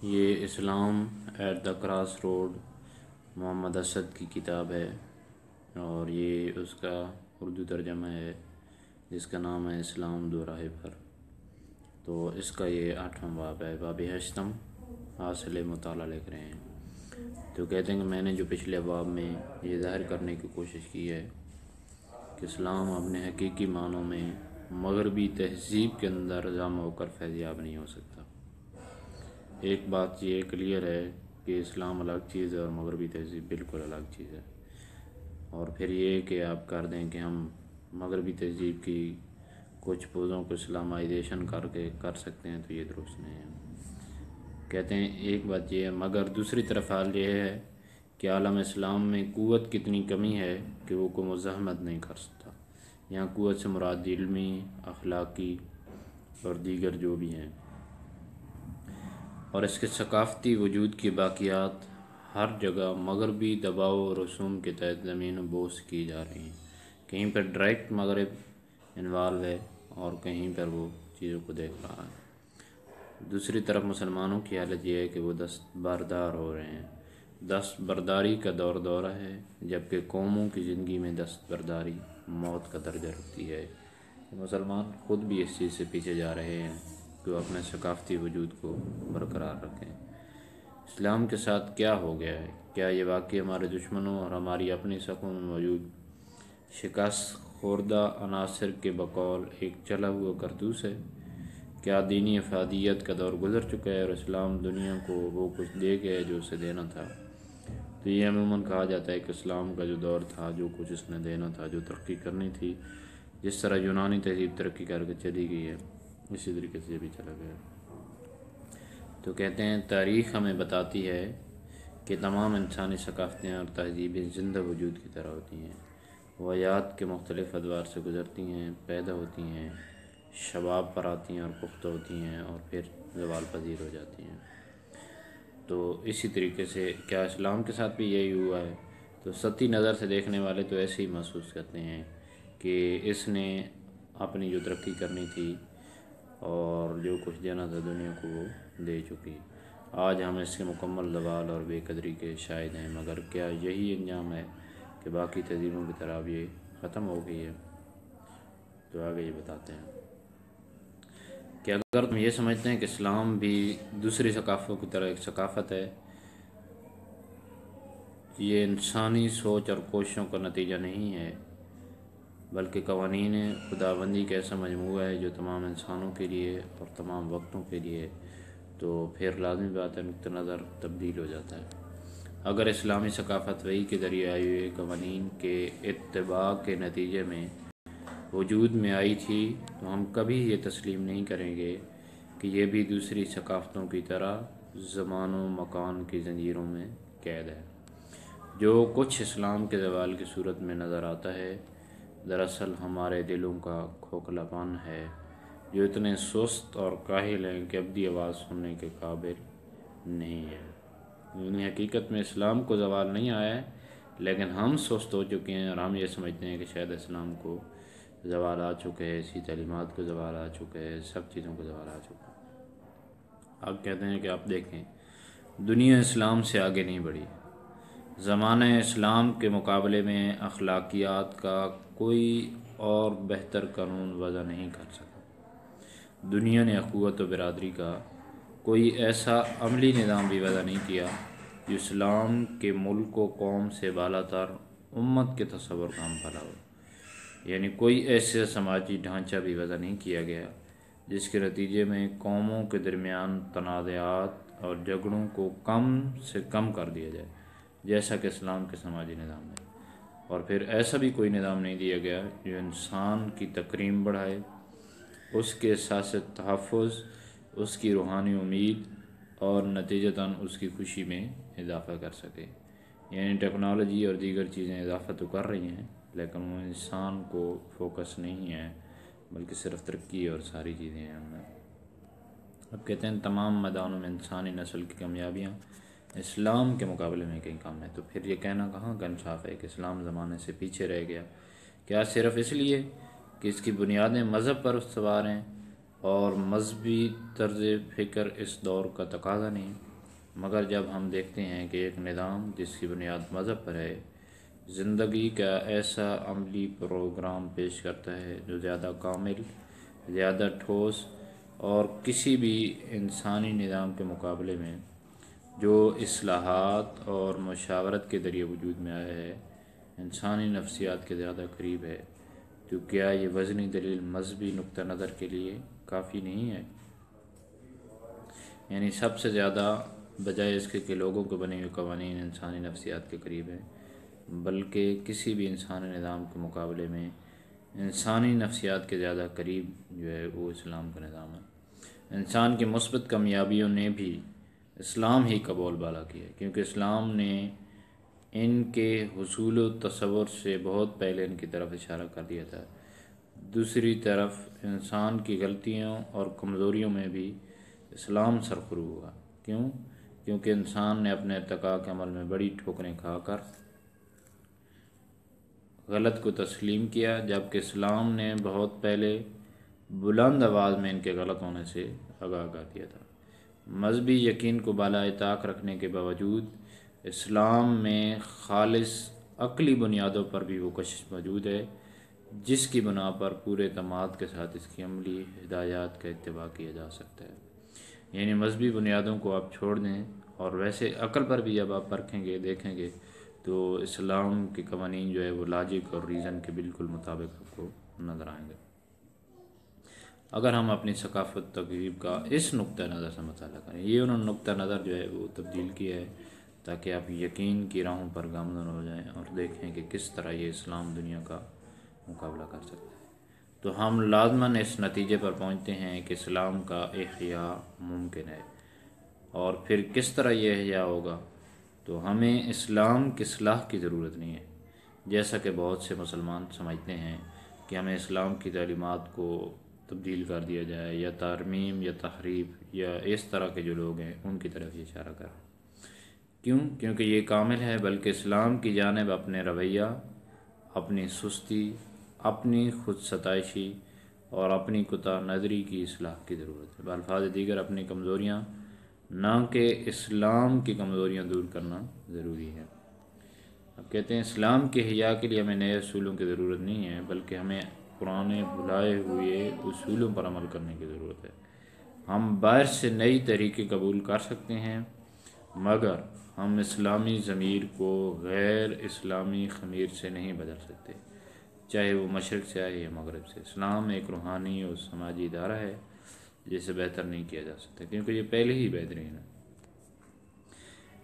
یہ اسلام at the cross road محمد اسد کی کتاب ہے، اور یہ اس کا اردو ترجمہ ہے جس کا نام ہے اسلام دو راہ پر۔ تو اس کا یہ 8واں باب ہے، باب ہشتم، حاصل مطالعہ لکھ رہے ہیں۔ تو کہتے ہیں کہ میں نے جو پچھلے باب میں یہ ظاہر کرنے کی کوشش کی ہے کہ اسلام اپنے حقیقی معنوں میں مغربی تہذیب کے اندر جمع ہو کر فیضیاب نہیں ہو سکتا۔ ایک بات یہ کلیئر ہے کہ اسلام الگ چیز ہے اور مغربی تہذیب بالکل الگ چیز ہے، اور پھر یہ کہ آپ کر دیں کہ ہم مغربی تہذیب کی کچھ پوزوں کو اسلامائزیشن کر کے کر سکتے ہیں، تو یہ درست نہیں ہے۔ کہتے ہیں ایک بات یہ ہے، مگر دوسری طرف حال یہ ہے کہ عالم اسلام میں قوت کتنی کمی ہے کہ وہ کوئی مزاحمت نہیں کر سکتا۔ یہاں قوت سے مراد علمی، اخلاقی اور دیگر جو بھی ہیں، اور اس کے ثقافتی وجود کی باقیات ہر جگہ مغربی دباؤ و رسوم کے تحت زمین و بوس کی جا رہی ہیں۔ کہیں پر ڈائریکٹ مغرب انوالو ہے اور کہیں پر وہ چیزوں کو دیکھ رہا ہے۔ دوسری طرف مسلمانوں کی حالت یہ ہے کہ وہ دستبردار ہو رہے ہیں۔ دستبرداری کا دورہ ہے، جبکہ قوموں کی زندگی میں دستبرداری موت کا درجہ رکھتی ہے۔ مسلمان خود بھی اس چیز سے پیچھے جا رہے ہیں کہ وہ اپنے ثقافتی وجود کو برقرار رکھیں۔ اسلام کے ساتھ کیا ہو گیا ہے؟ کیا یہ واقعی ہمارے دشمنوں اور ہماری اپنی صفوں میں موجود شکست خوردہ عناصر کے بقول ایک چلا ہوا کردوس ہے؟ کیا دینی افادیت کا دور گزر چکا ہے اور اسلام دنیا کو وہ کچھ دے گیا جو اسے دینا تھا؟ تو یہ عموماً کہا جاتا ہے کہ اسلام کا جو دور تھا، جو کچھ اس نے دینا تھا، جو ترقی کرنی تھی، جس طرح یونانی تہذیب ترقی کر کے چلی گئی ہے، اسی طریقے سے بھی چلا گیا۔ تو کہتے ہیں تاریخ ہمیں بتاتی ہے کہ تمام انسانی ثقافتیں اور تہذیبیں زندہ وجود کی طرح ہوتی ہیں۔ وہ حیات کے مختلف ادوار سے گزرتی ہیں، پیدا ہوتی ہیں، شباب پر آتی ہیں اور پختہ ہوتی ہیں، اور پھر زوال پذیر ہو جاتی ہیں۔ تو اسی طریقے سے کیا اسلام کے ساتھ بھی یہی ہوا ہے؟ تو سطحی نظر سے دیکھنے والے تو ایسے ہی محسوس کرتے ہیں کہ اس نے اپنی جو ترقی کرنی تھی اور جو کچھ دینا تھا دنیا کو وہ دے چکی۔ آج ہم اس کے مکمل زوال اور بے قدری کے شاہد ہیں، مگر کیا یہی انجام ہے کہ باقی تہذیبوں کی طرح اب یہ ختم ہو گئی ہے؟ تو آگے یہ بتاتے ہیں کہ اگر تم یہ سمجھتے ہیں کہ اسلام بھی دوسری ثقافتوں کی طرح ایک ثقافت ہے، یہ انسانی سوچ اور کوششوں کا نتیجہ نہیں ہے، بلکہ قوانین خداوندی کا ایسا مجموعہ ہے جو تمام انسانوں کے لیے اور تمام وقتوں کے لیے، تو پھر لازمی بات ہے نقطہ نظر تبدیل ہو جاتا ہے۔ اگر اسلامی ثقافت وحی کے ذریعے آئی ہوئے قوانین کے اتباع کے نتیجے میں وجود میں آئی تھی، تو ہم کبھی یہ تسلیم نہیں کریں گے کہ یہ بھی دوسری ثقافتوں کی طرح زمان و مکان کی زنجیروں میں قید ہے۔ جو کچھ اسلام کے زوال کی صورت میں نظر آتا ہے، دراصل ہمارے دلوں کا کھوکھلا پن ہے، جو اتنے سست اور کاہل ہیں کہ ابدی آواز سننے کے قابل نہیں ہے۔ یعنی حقیقت میں اسلام کو زوال نہیں آیا ہے، لیکن ہم سست ہو چکے ہیں اور ہم یہ سمجھتے ہیں کہ شاید اسلام کو زوال آ چکے ہے، اسی تعلیمات کو زوال آ چکے ہے، سب چیزوں کو زوال آ چکا ہے۔ اب کہتے ہیں کہ آپ دیکھیں، دنیا اسلام سے آگے نہیں بڑھی۔ زمانہ اسلام کے مقابلے میں اخلاقیات کا کوئی اور بہتر قانون وضع نہیں کر سکا۔ دنیا نے اخوت و برادری کا کوئی ایسا عملی نظام بھی وضع نہیں کیا جو اسلام کے ملک و قوم سے بالا تر امت کے تصور کا ہم پھلا ہو۔ یعنی کوئی ایسا سماجی ڈھانچہ بھی وضع نہیں کیا گیا جس کے نتیجے میں قوموں کے درمیان تنازعات اور جھگڑوں کو کم سے کم کر دیا جائے، جیسا کہ اسلام کے سماجی نظام میں۔ اور پھر ایسا بھی کوئی نظام نہیں دیا گیا جو انسان کی تکریم بڑھائے، اس کے احساس تحفظ، اس کی روحانی امید اور نتیجتاً اس کی خوشی میں اضافہ کر سکے۔ یعنی ٹیکنالوجی اور دیگر چیزیں اضافہ تو کر رہی ہیں، لیکن وہ انسان کو فوکس نہیں ہے، بلکہ صرف ترقی اور ساری چیزیں ہیں ان میں۔ اب کہتے ہیں تمام میدانوں میں انسانی نسل کی کامیابیاں اسلام کے مقابلے میں کہیں کم ہے۔ تو پھر یہ کہنا کہاں کا انصاف ہے کہ اسلام زمانے سے پیچھے رہ گیا؟ کیا صرف اس لیے کہ اس کی بنیادیں مذہب پر استوار ہیں اور مذہبی طرز فکر اس دور کا تقاضا نہیں؟ مگر جب ہم دیکھتے ہیں کہ ایک نظام جس کی بنیاد مذہب پر ہے زندگی کا ایسا عملی پروگرام پیش کرتا ہے جو زیادہ کامل، زیادہ ٹھوس اور کسی بھی انسانی نظام کے مقابلے میں جو اصلاحات اور مشاورت کے ذریعے وجود میں آیا ہے انسانی نفسیات کے زیادہ قریب ہے، تو کیا یہ وزنی دلیل مذہبی نقطہ نظر کے لیے کافی نہیں ہے؟ یعنی سب سے زیادہ بجائے اس کے کہ لوگوں کے بنے ہوئے قوانین انسانی نفسیات کے قریب ہیں، بلکہ کسی بھی انسانی نظام کے مقابلے میں انسانی نفسیات کے زیادہ قریب جو ہے وہ اسلام کا نظام ہے۔ انسان کی مثبت کامیابیوں نے بھی اسلام ہی کا بول بالا کیا، کیونکہ اسلام نے ان کے حصول و تصور سے بہت پہلے ان کی طرف اشارہ کر دیا تھا۔ دوسری طرف انسان کی غلطیوں اور کمزوریوں میں بھی اسلام سرخرو ہوا۔ کیونکہ انسان نے اپنے ارتقاء کے عمل میں بڑی ٹھوکریں کھا کر غلط کو تسلیم کیا، جبکہ اسلام نے بہت پہلے بلند آواز میں ان کے غلط ہونے سے آگاہ کر دیا تھا۔ مذہبی یقین کو بالائے طاق رکھنے کے باوجود اسلام میں خالص عقلی بنیادوں پر بھی وہ کشش موجود ہے جس کی بنا پر پورے اعتماد کے ساتھ اس کی عملی ہدایات کا اتباع کیا جا سکتا ہے۔ یعنی مذہبی بنیادوں کو آپ چھوڑ دیں اور ویسے عقل پر بھی جب آپ پرکھیں گے دیکھیں گے تو اسلام کے قوانین جو ہے وہ لاجک اور ریزن کے بالکل مطابق آپ کو نظر آئیں گے۔ اگر ہم اپنی ثقافت تہذیب کا اس نقطہ نظر سے مطالعہ کریں، یہ انہوں نے نقطہ نظر جو ہے وہ تبدیل کیا ہے تاکہ آپ یقین کی راہوں پر گامزن ہو جائیں اور دیکھیں کہ کس طرح یہ اسلام دنیا کا مقابلہ کر سکتا ہے۔ تو ہم لازماً اس نتیجے پر پہنچتے ہیں کہ اسلام کا احیاء ممکن ہے، اور پھر کس طرح یہ احیاء ہوگا؟ تو ہمیں اسلام کی اصلاح کی ضرورت نہیں ہے، جیسا کہ بہت سے مسلمان سمجھتے ہیں کہ ہمیں اسلام کی تعلیمات کو تبدیل کر دیا جائے یا ترمیم یا تحریف، یا اس طرح کے جو لوگ ہیں ان کی طرف یہ اشارہ کر۔ کیونکہ یہ کامل ہے، بلکہ اسلام کی جانب اپنے رویہ، اپنی سستی، اپنی خود ستائشی اور اپنی کوتاہ نظری کی اصلاح کی ضرورت ہے۔ بالفاظ دیگر اپنی کمزوریاں نہ کہ اسلام کی کمزوریاں دور کرنا ضروری ہے۔ اب کہتے ہیں اسلام کے احیاء کے لیے ہمیں نئے اصولوں کی ضرورت نہیں ہے، بلکہ ہمیں پرانے بھلائے ہوئے اصولوں پر عمل کرنے کی ضرورت ہے۔ ہم باہر سے نئی طریقے قبول کر سکتے ہیں، مگر ہم اسلامی ضمیر کو غیر اسلامی خمیر سے نہیں بدل سکتے، چاہے وہ مشرق سے آئے یا مغرب سے۔ اسلام ایک روحانی اور سماجی ادارہ ہے جسے بہتر نہیں کیا جا سکتا، کیونکہ یہ پہلے ہی بہترین ہے۔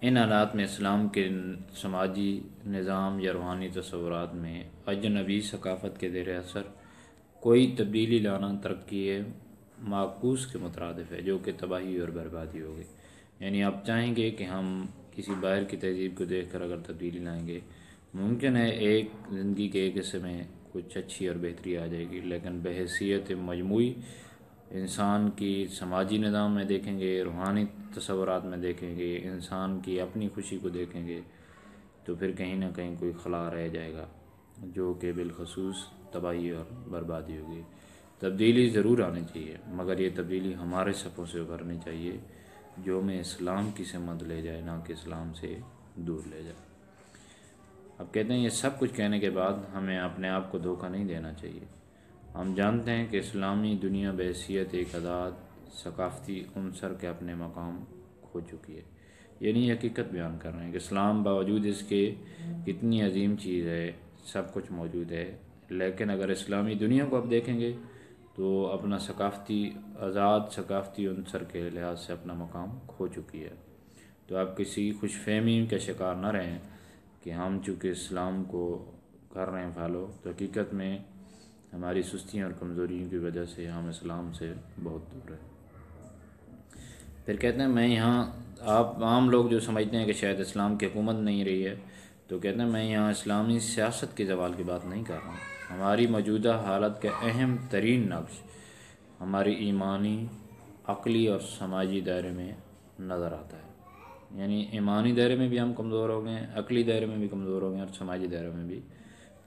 ان حالات میں اسلام کے سماجی نظام یا روحانی تصورات میں اجنبی ثقافت کے زیر اثر کوئی تبدیلی لانا ترقی معکوس کے مترادف ہے، جو کہ تباہی اور بربادی ہوگی۔ یعنی آپ چاہیں گے کہ ہم کسی باہر کی تہذیب کو دیکھ کر اگر تبدیلی لائیں گے، ممکن ہے ایک زندگی کے ایک حصے میں کچھ اچھی اور بہتری آ جائے گی، لیکن بحیثیت مجموعی انسان کی سماجی نظام میں دیکھیں گے، روحانی تصورات میں دیکھیں گے، انسان کی اپنی خوشی کو دیکھیں گے، تو پھر کہیں نہ کہیں کوئی خلا رہ جائے گا جو کہ بالخصوص تباہی اور بربادی ہوگی۔ تبدیلی ضرور آنی چاہیے، مگر یہ تبدیلی ہمارے صفوں سے ابھرنی چاہیے جو ہمیں اسلام کی سمت لے جائے، نہ کہ اسلام سے دور لے جائے۔ اب کہتے ہیں یہ سب کچھ کہنے کے بعد ہمیں اپنے آپ کو دھوکہ نہیں دینا چاہیے۔ ہم جانتے ہیں کہ اسلامی دنیا بحیثیت ایک آزاد ثقافتی عنصر کے اپنے مقام کھو چکی ہے۔ یعنی حقیقت بیان کر رہے ہیں کہ اسلام باوجود اس کے کتنی عظیم چیز ہے، سب کچھ موجود ہے، لیکن اگر اسلامی دنیا کو آپ دیکھیں گے تو اپنا آزاد ثقافتی عنصر کے لحاظ سے اپنا مقام کھو چکی ہے۔ تو آپ کسی خوش فہمی کا شکار نہ رہیں کہ ہم چونکہ اسلام کو کر رہے ہیں فالو، تو حقیقت میں ہماری سستیوں اور کمزوریوں کی وجہ سے ہم اسلام سے بہت دور ہیں۔ پھر کہتے ہیں میں یہاں، آپ عام لوگ جو سمجھتے ہیں کہ شاید اسلام کی حکومت نہیں رہی ہے، تو کہتے ہیں میں یہاں اسلامی سیاست کے زوال کی بات نہیں کر رہا ہوں۔ ہماری موجودہ حالت کا اہم ترین نقش ہماری ایمانی، عقلی اور سماجی دائرے میں نظر آتا ہے۔ یعنی ایمانی دائرے میں بھی ہم کمزور ہو گئے ہیں، عقلی دائرے میں بھی کمزور ہو گئے ہیں، اور سماجی دائرے میں بھی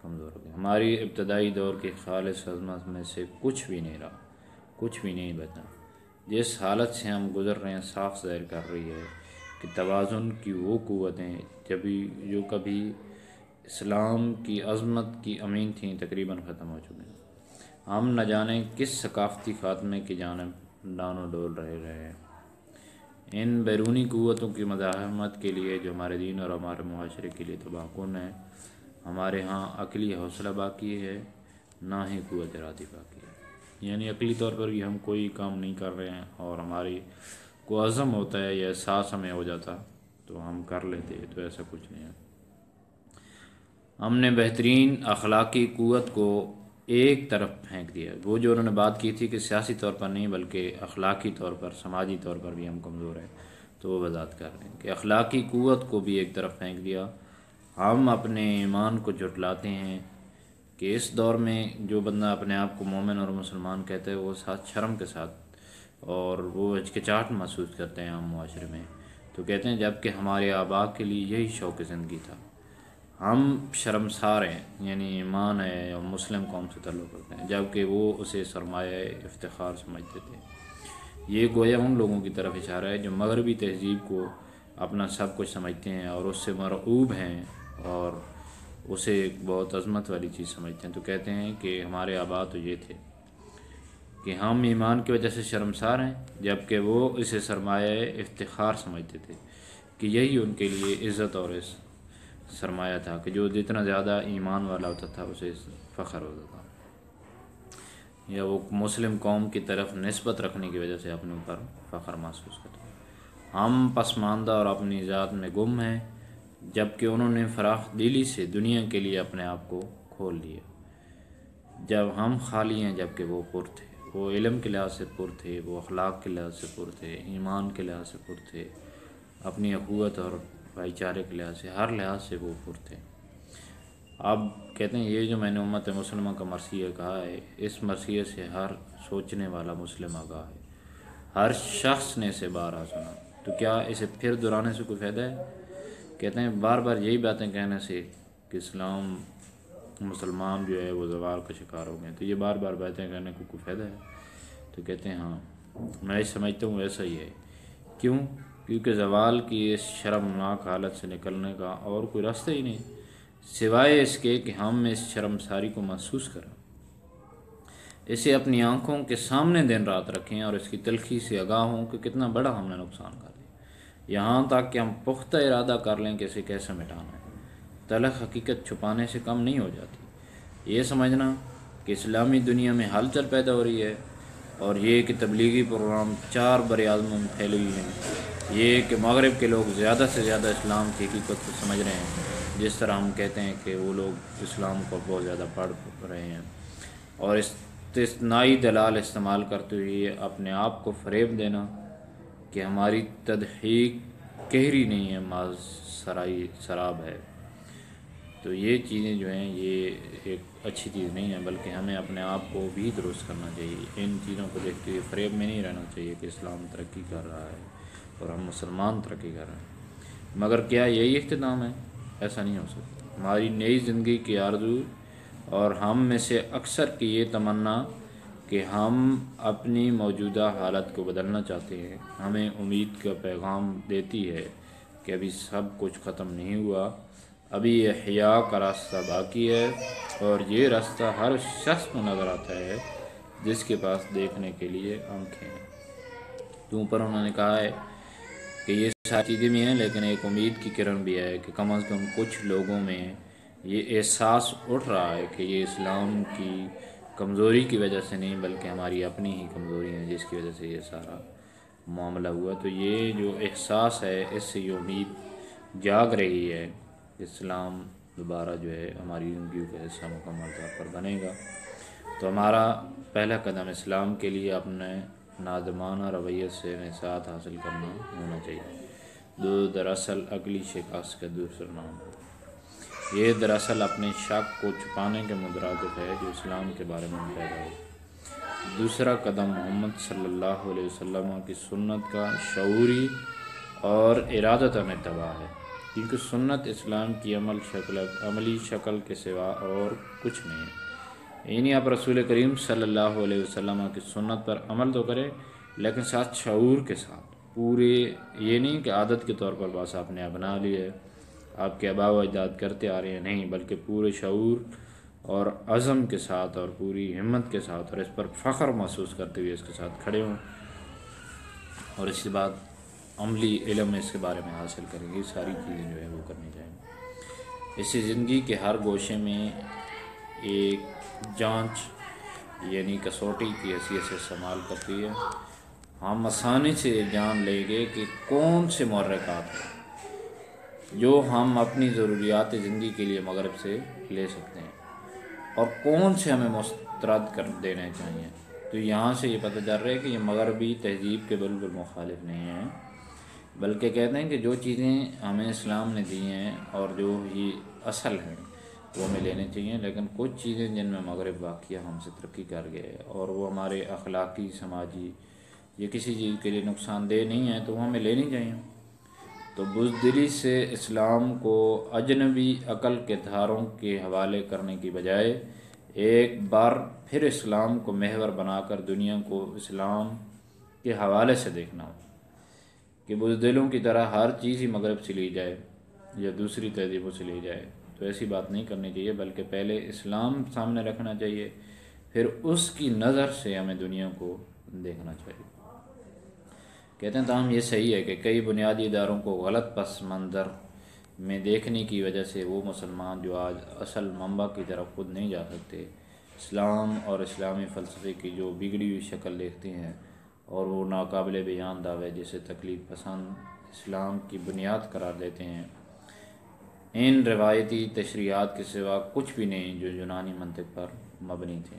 کمزور ہو گئے۔ ہماری ابتدائی دور کی خالص عظمت میں سے کچھ بھی نہیں رہا، کچھ بھی نہیں بچا۔ جس حالت سے ہم گزر رہے ہیں صاف ظاہر کر رہی ہے کہ توازن کی وہ قوتیں جو کبھی اسلام کی عظمت کی امین تھیں تقریباً ختم ہو چکے ہیں۔ ہم نہ جانے کس ثقافتی خاتمے کی جانب ڈان و ڈول رہے ہیں۔ ان بیرونی قوتوں کی مزاحمت کے لیے جو ہمارے دین اور ہمارے معاشرے کے لیے تباہ کن ہے، ہمارے ہاں عقلی حوصلہ باقی ہے، نہ ہی قوت ارادی باقی ہے۔ یعنی عقلی طور پر بھی ہم کوئی کام نہیں کر رہے ہیں، اور ہماری کو عزم ہوتا ہے یا احساس ہمیں ہو جاتا تو ہم کر لیتے، تو ایسا کچھ نہیں ہے۔ ہم نے بہترین اخلاقی قوت کو ایک طرف پھینک دیا۔ وہ جو انہوں نے بات کی تھی کہ سیاسی طور پر نہیں بلکہ اخلاقی طور پر، سماجی طور پر بھی ہم کمزور ہیں، تو وہ وضاحت کر رہے ہیں کہ اخلاقی قوت کو بھی ایک طرف پھینک دیا۔ ہم اپنے ایمان کو جھٹلاتے ہیں کہ اس دور میں جو بندہ اپنے آپ کو مومن اور مسلمان کہتے ہیں وہ ساتھ شرم کے ساتھ اور وہ ہچکچاہٹ محسوس کرتے ہیں عام معاشرے میں، تو کہتے ہیں جب کہ ہمارے آباء کے لیے یہی شوق زندگی تھا۔ ہم شرمسار ہیں، یعنی ایمان ہے اور مسلم قوم سے تعلق رکھتے ہیں، جبکہ وہ اسے سرمایہ افتخار سمجھتے تھے۔ یہ گویا ان لوگوں کی طرف اشارہ ہے جو مغربی تہذیب کو اپنا سب کچھ سمجھتے ہیں اور اس سے مرعوب ہیں اور اسے ایک بہت عظمت والی چیز سمجھتے ہیں۔ تو کہتے ہیں کہ ہمارے آباء تو یہ تھے کہ ہم ایمان کی وجہ سے شرمسار ہیں، جبکہ وہ اسے سرمایہ افتخار سمجھتے تھے کہ یہی ان کے لیے عزت اور سرمایہ تھا، کہ جو جتنا زیادہ ایمان والا ہوتا تھا اسے فخر ہوتا تھا، یا وہ مسلم قوم کی طرف نسبت رکھنے کی وجہ سے اپنے اوپر فخر محسوس کرتا ہے۔ ہم پسماندہ اور اپنی ذات میں گم ہیں، جبکہ انہوں نے فراخ دلی سے دنیا کے لیے اپنے آپ کو کھول لیا۔ جب ہم خالی ہیں جبکہ وہ پر تھے، وہ علم کے لحاظ سے پر تھے، وہ اخلاق کے لحاظ سے پر تھے، ایمان کے لحاظ سے پر تھے، اپنی اخوت اور بھائی چارے کے لحاظ سے، ہر لحاظ سے وہ پر تھے۔ اب کہتے ہیں یہ جو میں نے امت مسلمہ کا مرثیہ کہا ہے، اس مرثیے سے ہر سوچنے والا مسلم آگاہ ہے، ہر شخص نے اسے بارہا سنا، تو کیا اسے پھر دہرانے سے کوئی فائدہ ہے؟ کہتے ہیں بار بار یہی باتیں کہنے سے کہ اسلام مسلمان جو ہے وہ زوال کا شکار ہو گئے، تو یہ بار بار باتیں کہنے کو کوئی فائدہ ہے؟ تو کہتے ہیں ہاں، میں سمجھتا ہوں ایسا ہی ہے۔ کیوں؟ کیونکہ زوال کی اس شرمناک حالت سے نکلنے کا اور کوئی راستہ ہی نہیں سوائے اس کے کہ ہم اس شرمساری کو محسوس کریں، اسے اپنی آنکھوں کے سامنے دن رات رکھیں اور اس کی تلخی سے آگاہ ہوں کہ کتنا بڑا ہم نے نقصان کر دیا، یہاں تک کہ ہم پختہ ارادہ کر لیں کہ اسے کیسے مٹانا ہے۔ تلخ حقیقت چھپانے سے کم نہیں ہو جاتی۔ یہ سمجھنا کہ اسلامی دنیا میں ہلچل پیدا ہو رہی ہے، اور یہ کہ تبلیغی پروگرام 4 براعظموں میں پھیلے ہوئے ہیں، یہ کہ مغرب کے لوگ زیادہ سے زیادہ اسلام کی حقیقت کو سمجھ رہے ہیں، جس طرح ہم کہتے ہیں کہ وہ لوگ اسلام کو بہت زیادہ پڑھ رہے ہیں، اور استثنائی دلال استعمال کرتے ہوئے اپنے آپ کو فریب دینا کہ ہماری تضحیق قہری نہیں ہے، محض سراب ہے۔ تو یہ چیزیں جو ہیں یہ ایک اچھی چیز نہیں ہے، بلکہ ہمیں اپنے آپ کو بھی درست کرنا چاہیے۔ ان چیزوں کو دیکھتے ہوئے فریب میں نہیں رہنا چاہیے کہ اسلام ترقی کر رہا ہے اور ہم مسلمان ترقی کر رہے ہیں۔ مگر کیا یہی اختتام ہے؟ ایسا نہیں ہو سکتا۔ ہماری نئی زندگی کی آرزو اور ہم میں سے اکثر کی یہ تمنا کہ ہم اپنی موجودہ حالت کو بدلنا چاہتے ہیں، ہمیں امید کا پیغام دیتی ہے کہ ابھی سب کچھ ختم نہیں ہوا، ابھی احیاء کا راستہ باقی ہے، اور یہ راستہ ہر شخص کو نظر آتا ہے جس کے پاس دیکھنے کے لیے آنکھیں ہیں۔ تو اوپر انہوں نے کہا ہے کہ یہ ساری چیزیں بھی ہیں، لیکن ایک امید کی کرن بھی ہے کہ کم از کم کچھ لوگوں میں یہ احساس اٹھ رہا ہے کہ یہ اسلام کی کمزوری کی وجہ سے نہیں بلکہ ہماری اپنی ہی کمزوری ہے جس کی وجہ سے یہ سارا معاملہ ہوا۔ تو یہ جو احساس ہے اس سے یہ امید جاگ رہی ہے کہ اسلام دوبارہ جو ہے ہماری زندگیوں کا حصہ مکمل طور پر بنے گا۔ تو ہمارا پہلا قدم اسلام کے لیے اپنے نادمانہ رویے سے نجات حاصل کرنا ہونا چاہیے۔ دراصل عقلی شکست کا دوسرا نام ہے۔ یہ دراصل اپنے شک کو چھپانے کے مترادف ہے جو اسلام کے بارے میں پیدا ہو۔ دوسرا قدم محمد صلی اللہ علیہ وسلم کی سنت کا شعوری اور ارادتاً اتباع ہے، کیونکہ سنت اسلام کی عملی شکل کے سوا اور کچھ نہیں ہے۔ یعنی آپ رسول کریم صلی اللہ علیہ وسلم کی سنت پر عمل تو کریں، لیکن ساتھ شعور کے ساتھ پورے یہ نہیں کہ عادت کے طور پر بس آپ نے اپنا لی ہے، آپ کے آباء و اجداد کرتے آ رہے ہیں، نہیں، بلکہ پورے شعور اور عزم کے ساتھ اور پوری ہمت کے ساتھ اور اس پر فخر محسوس کرتے ہوئے اس کے ساتھ کھڑے ہوں، اور اس کے بعد عملی علم اس کے بارے میں حاصل کریں گے۔ ساری چیزیں جو ہے وہ کرنی چاہیے۔ اس سے زندگی کے ہر گوشے میں ایک جانچ یعنی کسوٹی کی حیثیت سے استعمال کرتی ہے۔ ہم آسانی سے جان لیں گے کہ کون سے محرکات ہیں جو ہم اپنی ضروریات زندگی کے لیے مغرب سے لے سکتے ہیں اور کون سے ہمیں مسترد کر دینے چاہیے۔ تو یہاں سے یہ پتہ چل رہا ہے کہ یہ مغربی تہذیب کے بالکل مخالف نہیں ہیں، بلکہ کہتے ہیں کہ جو چیزیں ہمیں اسلام نے دی ہیں اور جو یہ اصل ہیں وہ ہمیں لینے چاہیے، لیکن کچھ چیزیں جن میں مغرب واقعہ ہم سے ترقی کر گئے اور وہ ہمارے اخلاقی، سماجی یا کسی چیز کے لیے نقصان دہ نہیں ہیں تو وہ ہمیں لینی چاہیے۔ تو بزدلی سے اسلام کو اجنبی عقل کے دھاروں کے حوالے کرنے کی بجائے ایک بار پھر اسلام کو محور بنا کر دنیا کو اسلام کے حوالے سے دیکھنا ہو کہ بزدلوں کی طرح ہر چیز ہی مغرب سے لی جائے یا دوسری تہذیبوں سے لی جائے، تو ایسی بات نہیں کرنی چاہیے، بلکہ پہلے اسلام سامنے رکھنا چاہیے، پھر اس کی نظر سے ہمیں دنیا کو دیکھنا چاہیے۔ کہتے ہیں تاہم یہ صحیح ہے کہ کئی بنیادی اداروں کو غلط پس منظر میں دیکھنے کی وجہ سے وہ مسلمان جو آج اصل منبع کی طرف خود نہیں جا سکتے، اسلام اور اسلامی فلسفے کی جو بگڑی ہوئی شکل دیکھتے ہیں اور وہ ناقابل بیان دعوے جسے تکلیف پسند اسلام کی بنیاد قرار دیتے ہیں، ان روایتی تشریحات کے سوا کچھ بھی نہیں جو یونانی منطق پر مبنی تھے۔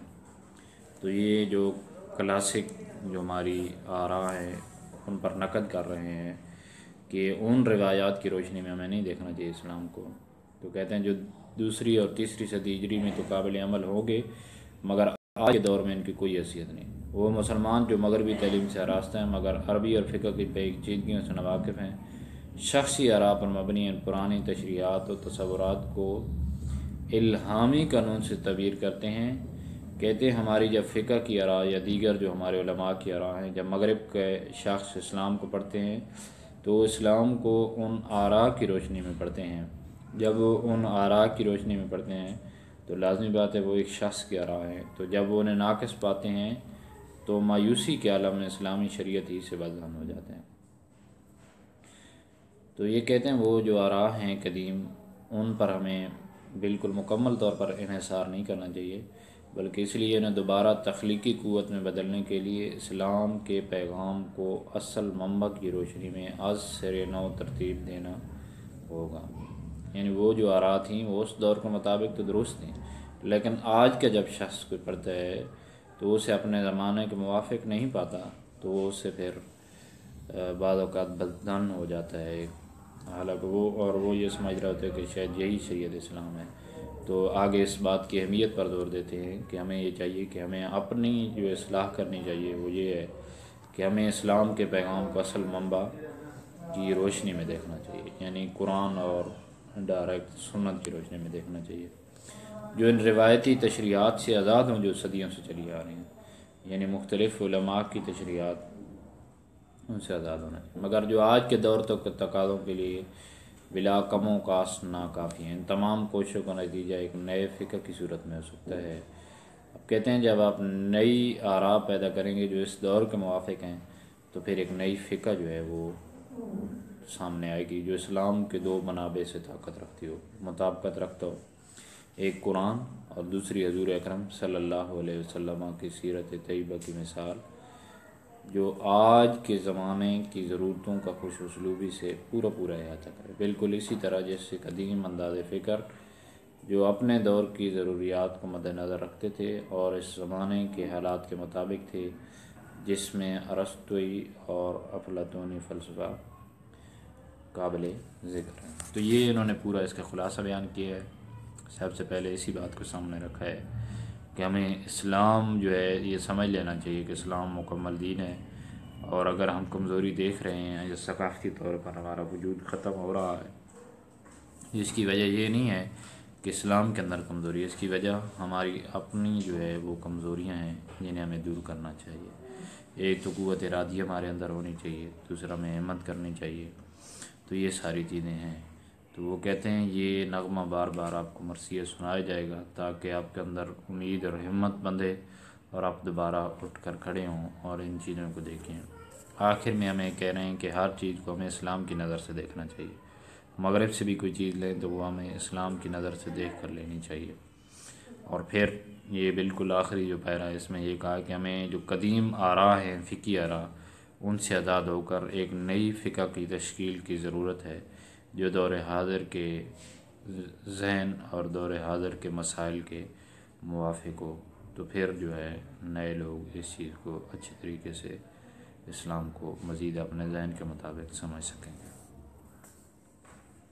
تو یہ جو کلاسک جو ہماری آراء ہیں ان پر نقد کر رہے ہیں کہ ان روایات کی روشنی میں ہمیں نہیں دیکھنا چاہیے اسلام کو۔ تو کہتے ہیں جو دوسری اور تیسری صدی ہجری میں تو قابل عمل ہو گے، مگر آج کے دور میں ان کی کوئی حیثیت نہیں۔ وہ مسلمان جو مغربی تعلیم سے آراستہ ہیں مگر عربی اور فقہ کی پیچیدگیوں سے ناواقف ہیں، شخصی آراء پر مبنی ان پرانی تشریحات و تصورات کو الہامی قانون سے تعبیر کرتے ہیں۔ کہتے ہیں ہماری جب فقہ کی آراء یا دیگر جو ہمارے علماء کی آراء ہیں جب مغرب کے شخص اسلام کو پڑھتے ہیں تو اسلام کو ان آراء کی روشنی میں پڑھتے ہیں۔ جب وہ ان آراء کی روشنی میں پڑھتے ہیں تو لازمی بات ہے وہ ایک شخص کی آراء ہیں، تو جب وہ انہیں ناقص پاتے ہیں تو مایوسی کے عالم میں اسلامی شریعت ہی سے بدظن ہو جاتے ہیں۔ تو یہ کہتے ہیں وہ جو آراء ہیں قدیم ان پر ہمیں بالکل مکمل طور پر انحصار نہیں کرنا چاہیے، بلکہ اس لیے انہیں دوبارہ تخلیقی قوت میں بدلنے کے لیے اسلام کے پیغام کو اصل منبع کی روشنی میں از سر نو ترتیب دینا ہوگا۔ یعنی وہ جو آراء تھیں وہ اس دور کے مطابق تو درست تھیں، لیکن آج کا جب شخص کوئی پڑھتا ہے تو اسے اپنے زمانے کے موافق نہیں پاتا تو وہ اس سے پھر بعض اوقات بدظن ہو جاتا ہے، حالانکہ وہ یہ سمجھ رہا ہوتا ہے کہ شاید یہی شریعت اسلام ہے۔ تو آگے اس بات کی اہمیت پر زور دیتے ہیں کہ ہمیں یہ چاہیے کہ ہمیں اپنی جو اصلاح کرنی چاہیے وہ یہ ہے کہ ہمیں اسلام کے پیغام کو اصل منبع کی روشنی میں دیکھنا چاہیے، یعنی قرآن اور ڈائریکٹ سنت کی روشنی میں دیکھنا چاہیے، جو ان روایتی تشریحات سے آزاد ہوں جو صدیوں سے چلی آ رہی ہیں، یعنی مختلف علماء کی تشریحات ان سے آزاد ہونا چاہیے، مگر جو آج کے دور تک تقاضوں کے لیے بلا کم و کاس ناکافی ہیں۔ ان تمام کوششوں کا نتیجہ ایک نئے فقہ کی صورت میں ہو سکتا ہے۔ اب کہتے ہیں جب آپ نئی آراء پیدا کریں گے جو اس دور کے موافق ہیں تو پھر ایک نئی فقہ جو ہے وہ سامنے آئے گی جو اسلام کے دو منابع سے مطابقت رکھتا ہو، ایک قرآن اور دوسری حضور اکرم صلی اللہ علیہ وسلم کی سیرت طیبہ کی مثال، جو آج کے زمانے کی ضرورتوں کا خوش اسلوبی سے پورا احاطہ کرے، بالکل اسی طرح جیسے قدیم انداز فکر جو اپنے دور کی ضروریات کو مد نظر رکھتے تھے اور اس زمانے کے حالات کے مطابق تھے، جس میں ارسطوئی اور افلاطونی فلسفہ قابل ذکر ہے۔ تو یہ انہوں نے پورا اس کا خلاصہ بیان کیا ہے۔ سب سے پہلے اسی بات کو سامنے رکھا ہے کہ ہمیں اسلام جو ہے یہ سمجھ لینا چاہیے کہ اسلام مکمل دین ہے، اور اگر ہم کمزوری دیکھ رہے ہیں یا ثقافتی طور پر ہمارا وجود ختم ہو رہا ہے، اس کی وجہ یہ نہیں ہے کہ اسلام کے اندر کمزوری ہے، اس کی وجہ ہماری اپنی جو ہے وہ کمزوریاں ہیں جنہیں ہمیں دور کرنا چاہیے۔ ایک تو قوت ارادی ہمارے اندر ہونی چاہیے، دوسرا ہمیں ہمت کرنی چاہیے، تو یہ ساری چیزیں ہیں۔ تو وہ کہتے ہیں یہ نغمہ بار بار آپ کو مرثیہ سنایا جائے گا تاکہ آپ کے اندر امید اور ہمت بندھے اور آپ دوبارہ اٹھ کر کھڑے ہوں اور ان چیزوں کو دیکھیں۔ آخر میں ہمیں کہہ رہے ہیں کہ ہر چیز کو ہمیں اسلام کی نظر سے دیکھنا چاہیے، مغرب سے بھی کوئی چیز لیں تو وہ ہمیں اسلام کی نظر سے دیکھ کر لینی چاہیے۔ اور پھر یہ بالکل آخری جو پیرا ہے اس میں یہ کہا کہ ہمیں جو قدیم آراء ہیں، فقہی آراء، ان سے آزاد ہو کر ایک نئی فقہ کی تشکیل کی ضرورت ہے جو دور حاضر کے ذہن اور دور حاضر کے مسائل کے موافق ہو، تو پھر جو ہے نئے لوگ اس چیز کو اچھی طریقے سے اسلام کو مزید اپنے ذہن کے مطابق سمجھ سکیں۔